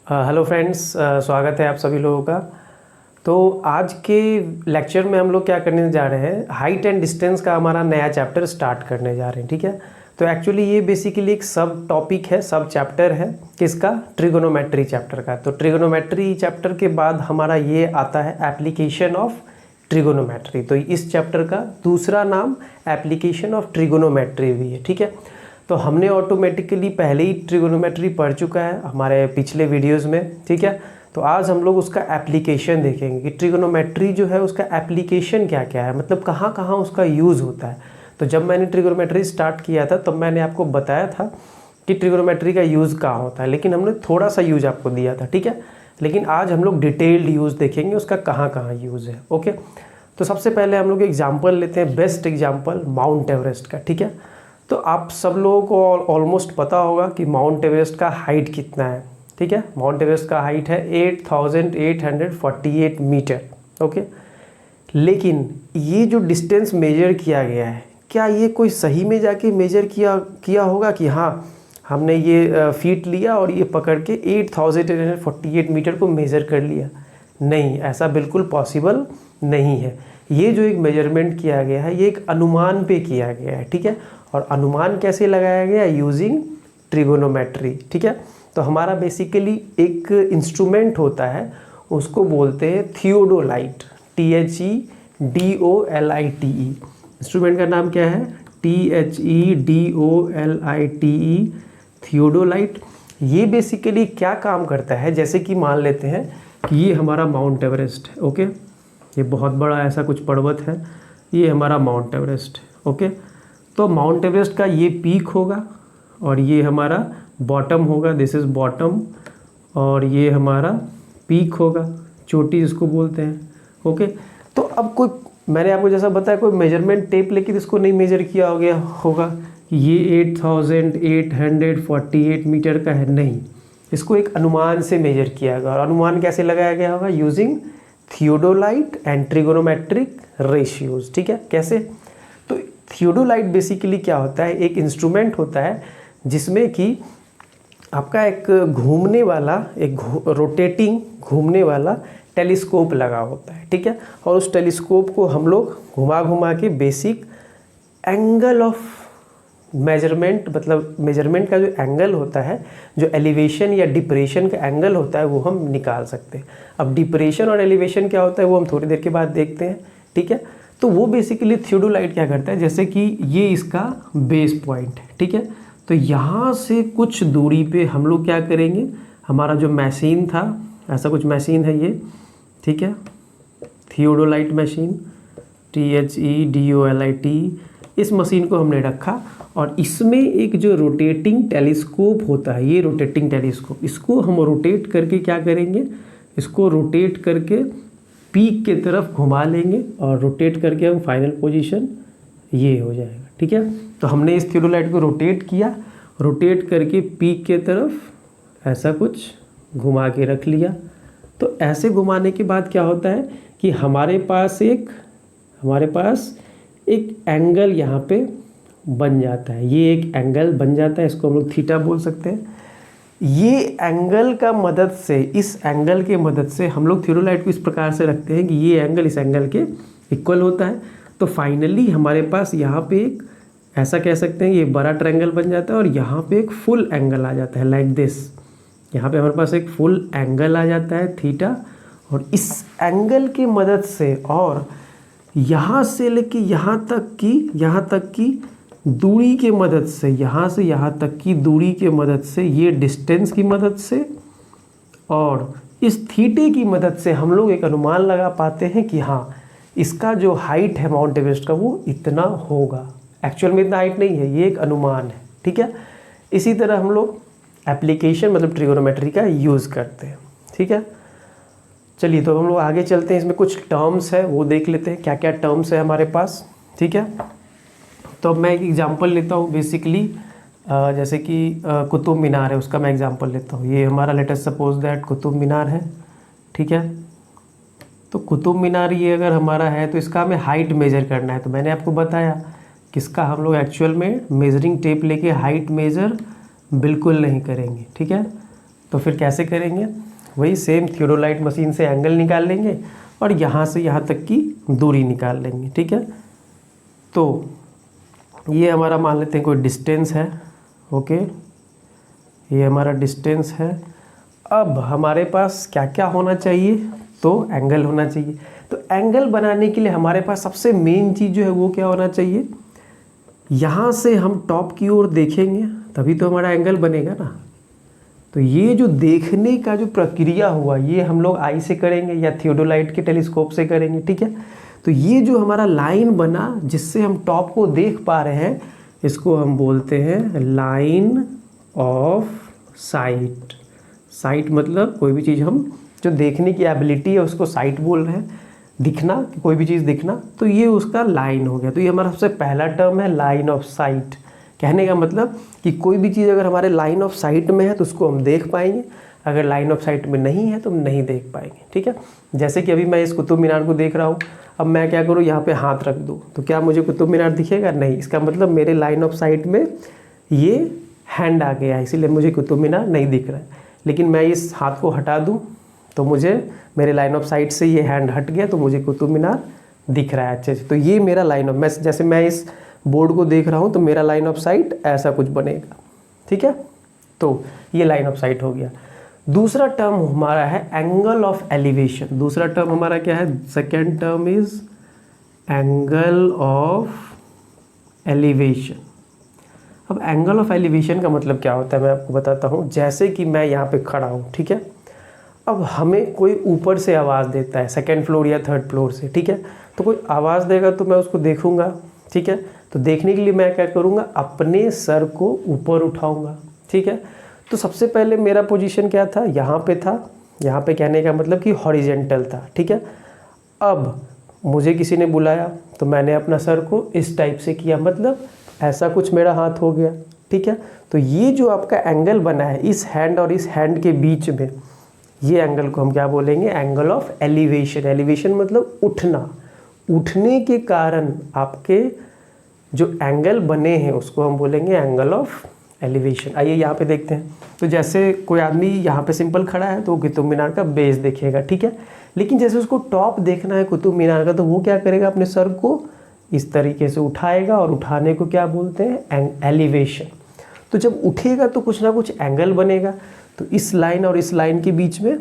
Hello friends, स्वागत है आप सभी लोगों का। तो आज के लेक्चर में हम लोग क्या करने जा रहे हैं, हाइट एंड डिस्टेंस का हमारा नया चैप्टर स्टार्ट करने जा रहे हैं। ठीक है, तो एक्चुअली ये बेसिकली एक सब टॉपिक है, सब चैप्टर है किसका, ट्रिगोनोमेट्री चैप्टर का। तो ट्रिगोनोमेट्री चैप्टर के बाद हमारा ये आता है एप्लीकेशन ऑफ ट्रिगोनोमेट्री। तो इस चैप्टर का दूसरा नाम एप्लीकेशन ऑफ ट्रिगोनोमेट्री भी है। ठीक है, तो हमने ऑटोमेटिकली पहले ही ट्रिगोनोमेट्री पढ़ चुका है हमारे पिछले वीडियोस में। ठीक है, तो आज हम लोग उसका एप्लीकेशन देखेंगे कि ट्रिगोनोमेट्री जो है उसका एप्लीकेशन क्या क्या है, मतलब कहाँ कहाँ उसका यूज़ होता है। तो जब मैंने ट्रिगोनोमेट्री स्टार्ट किया था तब मैंने आपको बताया था कि ट्रिगोनोमेट्री का यूज़ कहाँ होता है, लेकिन हमने थोड़ा सा यूज़ आपको दिया था। ठीक है, लेकिन आज हम लोग डिटेल्ड यूज़ देखेंगे उसका कहाँ कहाँ यूज़ है। ओके, तो सबसे पहले हम लोग एग्जाम्पल लेते हैं, बेस्ट एग्जाम्पल माउंट एवरेस्ट का। ठीक है, तो आप सब लोगों को ऑलमोस्ट पता होगा कि माउंट एवरेस्ट का हाइट कितना है। ठीक है, माउंट एवरेस्ट का हाइट है 8848 मीटर। ओके, लेकिन ये जो डिस्टेंस मेजर किया गया है, क्या ये कोई सही में जाके मेजर किया होगा कि हाँ हमने ये फीट लिया और ये पकड़ के 8848 मीटर को मेज़र कर लिया? नहीं, ऐसा बिल्कुल पॉसिबल नहीं है। ये जो एक मेजरमेंट किया गया है ये एक अनुमान पे किया गया है। ठीक है, और अनुमान कैसे लगाया गया, यूजिंग ट्रिगोनोमेट्री। ठीक है, तो हमारा बेसिकली एक इंस्ट्रूमेंट होता है, उसको बोलते हैं थियोडोलाइट, THEDOLITE। इंस्ट्रूमेंट का नाम क्या है, THEDOLITE, थियोडोलाइट। ये बेसिकली क्या काम करता है, जैसे कि मान लेते हैं कि ये हमारा माउंट एवरेस्ट है। ओके, ये बहुत बड़ा ऐसा कुछ पर्वत है, ये हमारा माउंट एवरेस्ट है। ओके, तो माउंट एवरेस्ट का ये पीक होगा और ये हमारा बॉटम होगा, दिस इज़ बॉटम, और ये हमारा पीक होगा, चोटी जिसको बोलते हैं। ओके, तो अब कोई, मैंने आपको जैसा बताया, कोई मेजरमेंट टेप लेके इसको नहीं मेजर किया हो गया होगा कि ये 8848 मीटर का है, नहीं, इसको एक अनुमान से मेजर किया गया। और अनुमान कैसे लगाया गया होगा, using theodolite and trigonometric ratios. ठीक है, कैसे, तो थियोडोलाइट बेसिकली क्या होता है, एक इंस्ट्रूमेंट होता है जिसमें कि आपका एक घूमने वाला, एक रोटेटिंग घूमने वाला टेलीस्कोप लगा होता है। ठीक है, और उस टेलीस्कोप को हम लोग घुमा घुमा के बेसिक एंगल ऑफ मेजरमेंट, मतलब मेजरमेंट का जो एंगल होता है, जो एलिवेशन या डिप्रेशन का एंगल होता है, वो हम निकाल सकते हैं। अब डिप्रेशन और एलिवेशन क्या होता है वो हम थोड़ी देर के बाद देखते हैं। ठीक है, तो वो बेसिकली थियोडोलाइट क्या करता है, जैसे कि ये इसका बेस पॉइंट है। ठीक है, तो यहाँ से कुछ दूरी पे हम लोग क्या करेंगे, हमारा जो मशीन था, ऐसा कुछ मशीन है ये, ठीक है, थियोडोलाइट मशीन, THEDOLITE, इस मशीन को हमने रखा और इसमें एक जो रोटेटिंग टेलीस्कोप होता है, ये रोटेटिंग टेलीस्कोप, इसको हम रोटेट करके क्या करेंगे, इसको रोटेट करके पीक के तरफ घुमा लेंगे और रोटेट करके हम फाइनल पोजीशन ये हो जाएगा। ठीक है, तो हमने इस थियोडोलाइट को रोटेट किया, रोटेट करके पीक के तरफ ऐसा कुछ घुमा के रख लिया। तो ऐसे घुमाने के बाद क्या होता है कि हमारे पास एक एंगल यहाँ पे बन जाता है, ये एक एंगल बन जाता है, इसको हम लोग थीटा बोल सकते हैं। ये एंगल का मदद से, इस एंगल के मदद से हम लोग थियोडोलाइट को इस प्रकार से रखते हैं कि ये एंगल इस एंगल के इक्वल होता है। तो फाइनली हमारे पास यहाँ पे एक, ऐसा कह सकते हैं, ये बड़ा ट्रायंगल बन जाता है और यहाँ पे एक फुल एंगल आ जाता है, लाइक दिस। यहाँ पे हमारे पास एक फुल एंगल आ जाता है थीटा, और इस एंगल की मदद से और यहाँ से लेके यहाँ तक की दूरी के मदद से, यहाँ से यहाँ तक की दूरी के मदद से, ये डिस्टेंस की मदद से और इस थीटे की मदद से हम लोग एक अनुमान लगा पाते हैं कि हाँ इसका जो हाइट है माउंट एवरेस्ट का वो इतना होगा। एक्चुअल में इतना हाइट नहीं है, ये एक अनुमान है। ठीक है, इसी तरह हम लोग एप्लीकेशन मतलब ट्रिगोनोमेट्री का यूज़ करते हैं। ठीक है, चलिए तो हम लोग आगे चलते हैं, इसमें कुछ टर्म्स है वो देख लेते हैं, क्या क्या टर्म्स है हमारे पास। ठीक है, तो अब मैं एक एग्जांपल लेता हूँ बेसिकली, जैसे कि कुतुब मीनार है, उसका मैं एग्जांपल लेता हूँ। ये हमारा let us suppose that Qutub Minar है। ठीक है, तो कुतुब मीनार ये अगर हमारा है तो इसका हमें हाइट मेज़र करना है। तो मैंने आपको बताया किसका हम लोग एक्चुअल में मेजरिंग टेप लेके हाइट मेज़र बिल्कुल नहीं करेंगे। ठीक है, तो फिर कैसे करेंगे, वही सेम थियोडोलाइट मशीन से एंगल निकाल लेंगे और यहाँ से यहाँ तक की दूरी निकाल लेंगे, ठीक है। तो ये हमारा मान लेते हैं कोई डिस्टेंस है, ओके, ये हमारा डिस्टेंस है। अब हमारे पास क्या क्या होना चाहिए, तो एंगल होना चाहिए। तो एंगल बनाने के लिए हमारे पास सबसे मेन चीज़ जो है वो क्या होना चाहिए, यहाँ से हम टॉप की ओर देखेंगे तभी तो हमारा एंगल बनेगा ना। तो ये जो देखने का जो प्रक्रिया हुआ ये हम लोग आई से करेंगे या थियोडोलाइट के टेलीस्कोप से करेंगे, ठीक है। तो ये जो हमारा लाइन बना जिससे हम टॉप को देख पा रहे हैं, इसको हम बोलते हैं लाइन ऑफ साइट। साइट मतलब कोई भी चीज़ हम जो देखने की एबिलिटी है उसको साइट बोल रहे हैं, दिखना, कोई भी चीज़ दिखना, तो ये उसका लाइन हो गया। तो ये हमारा सबसे पहला टर्म है लाइन ऑफ साइट। कहने का मतलब कि कोई भी चीज़ अगर हमारे लाइन ऑफ साइट में है तो उसको हम देख पाएंगे, अगर लाइन ऑफ साइट में नहीं है तो हम नहीं देख पाएंगे, ठीक है। जैसे कि अभी मैं इस कुतुब मीनार को देख रहा हूँ, अब मैं क्या करूँ, यहाँ पे हाथ रख दूँ तो क्या मुझे कुतुब मीनार दिखेगा, नहीं। इसका मतलब मेरे लाइन ऑफ साइट में ये हैंड आ गया, इसीलिए मुझे कुतुब मीनार नहीं दिख रहा है। लेकिन मैं इस हाथ को हटा दूँ तो मुझे मेरे लाइन ऑफ साइट से ये हैंड हट गया तो मुझे कुतुब मीनार दिख रहा है अच्छे से। तो ये मेरा लाइन ऑफ, मैं जैसे मैं इस बोर्ड को देख रहा हूँ तो मेरा लाइन ऑफ साइट ऐसा कुछ बनेगा, ठीक है। तो ये लाइन ऑफ साइट हो गया। दूसरा टर्म हमारा है एंगल ऑफ एलिवेशन। दूसरा टर्म हमारा क्या है, second term is angle of elevation. अब एंगल ऑफ एलिवेशन का मतलब क्या होता है मैं आपको बताता हूँ। जैसे कि मैं यहाँ पे खड़ा हूँ, ठीक है, अब हमें कोई ऊपर से आवाज़ देता है, सेकेंड फ्लोर या थर्ड फ्लोर से, ठीक है, तो कोई आवाज़ देगा तो मैं उसको देखूँगा, ठीक है। तो देखने के लिए मैं क्या करूँगा, अपने सर को ऊपर उठाऊँगा, ठीक है। तो सबसे पहले मेरा पोजीशन क्या था, यहाँ पे था, यहाँ पे कहने का मतलब कि हॉरिजेंटल था, ठीक है। अब मुझे किसी ने बुलाया तो मैंने अपना सर को इस टाइप से किया, मतलब ऐसा कुछ मेरा हाथ हो गया, ठीक है। तो ये जो आपका एंगल बना है इस हैंड और इस हैंड के बीच में, ये एंगल को हम क्या बोलेंगे, एंगल ऑफ एलिवेशन। एलिवेशन मतलब उठना, उठने के कारण आपके जो एंगल बने हैं उसको हम बोलेंगे एंगल ऑफ एलिवेशन। आइए यहाँ पे देखते हैं। तो जैसे कोई आदमी यहाँ पे सिंपल खड़ा है तो वो कुतुब मीनार का बेस देखेगा, ठीक है। लेकिन जैसे उसको टॉप देखना है कुतुब मीनार का तो वो क्या करेगा, अपने सर को इस तरीके से उठाएगा और उठाने को क्या बोलते हैं, एलिवेशन। तो जब उठेगा तो कुछ ना कुछ एंगल बनेगा। तो इस लाइन और इस लाइन के बीच में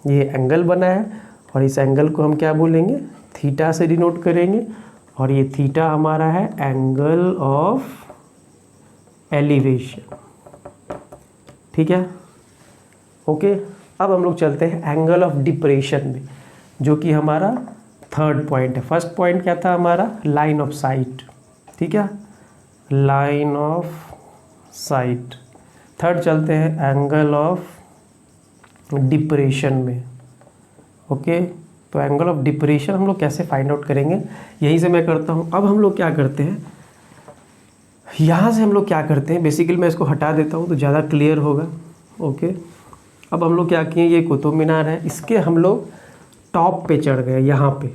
ये एंगल बना है और इस एंगल को हम क्या बोलेंगे, थीटा से डिनोट करेंगे। और ये थीटा हमारा है एंगल ऑफ एलिवेशन, ठीक है, ओके। अब हम लोग चलते हैं एंगल ऑफ डिप्रेशन में, जो कि हमारा थर्ड पॉइंट है। फर्स्ट पॉइंट क्या था हमारा, लाइन ऑफ साइट, ठीक है, लाइन ऑफ साइट। थर्ड चलते हैं एंगल ऑफ डिप्रेशन में, ओके। तो एंगल ऑफ डिप्रेशन हम लोग कैसे फाइंड आउट करेंगे, यहीं से मैं करता हूँ। अब हम लोग क्या करते हैं, यहाँ से हम लोग क्या करते हैं, बेसिकली मैं इसको हटा देता हूँ तो ज़्यादा क्लियर होगा, ओके। अब हम लोग क्या किए, ये कुतुब मीनार है, इसके हम लोग टॉप पे चढ़ गए यहाँ पे,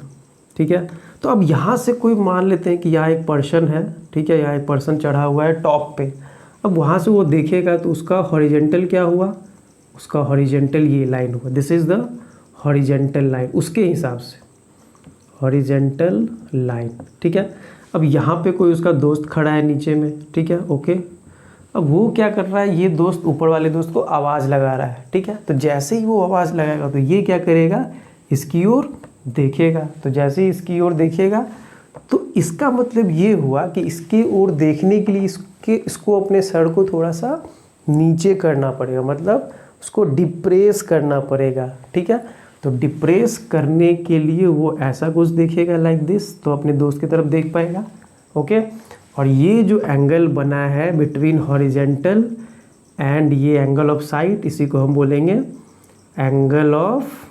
ठीक है। तो अब यहाँ से कोई मान लेते हैं कि यहाँ एक पर्सन है, ठीक है, यहाँ एक पर्सन चढ़ा हुआ है टॉप पे। अब वहाँ से वो देखेगा तो उसका हॉरिजेंटल क्या हुआ, उसका हॉरिजेंटल ये लाइन हुआ, this is the horizontal line, उसके हिसाब से हॉरिजेंटल लाइन, ठीक है। अब यहाँ पे कोई उसका दोस्त खड़ा है नीचे में, ठीक है, ओके। अब वो क्या कर रहा है, ये दोस्त ऊपर वाले दोस्त को आवाज़ लगा रहा है, ठीक है। तो जैसे ही वो आवाज़ लगाएगा तो ये क्या करेगा, इसकी ओर देखेगा। तो जैसे ही इसकी ओर देखेगा तो इसका मतलब ये हुआ कि इसकी ओर देखने के लिए इसको अपने सर को थोड़ा सा नीचे करना पड़ेगा, मतलब उसको डिप्रेस करना पड़ेगा, ठीक है। तो डिप्रेस करने के लिए वो ऐसा कुछ देखेगा लाइक दिस, तो अपने दोस्त की तरफ देख पाएगा, ओके। और ये जो एंगल बना है बिटवीन हॉरिजेंटल एंड ये एंगल ऑफ साइट, इसी को हम बोलेंगे एंगल ऑफ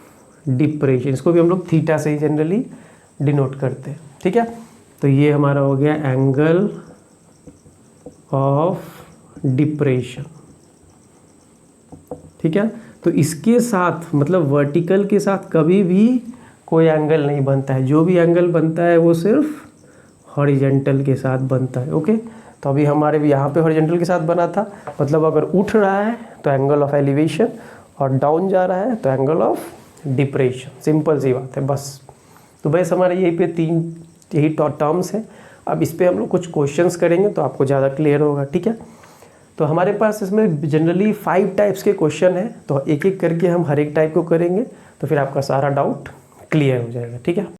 डिप्रेशन। इसको भी हम लोग थीटा से ही जनरली डिनोट करते हैं, ठीक है। तो ये हमारा हो गया एंगल ऑफ डिप्रेशन, ठीक है। तो इसके साथ मतलब वर्टिकल के साथ कभी भी कोई एंगल नहीं बनता है, जो भी एंगल बनता है वो सिर्फ हॉरिजेंटल के साथ बनता है, ओके। तो अभी हमारे भी यहाँ पे हॉरिजेंटल के साथ बना था, मतलब अगर उठ रहा है तो एंगल ऑफ एलिवेशन और डाउन जा रहा है तो एंगल ऑफ डिप्रेशन, सिंपल सी बात है बस। तो बस हमारे यही पे 3 यही टर्म्स हैं। अब इस पे हम लोग कुछ क्वेश्चंस करेंगे तो आपको ज़्यादा क्लियर होगा, ठीक है। तो हमारे पास इसमें जनरली 5 टाइप्स के क्वेश्चन हैं, तो एक एक करके हम हर एक टाइप को करेंगे तो फिर आपका सारा डाउट क्लियर हो जाएगा, ठीक है।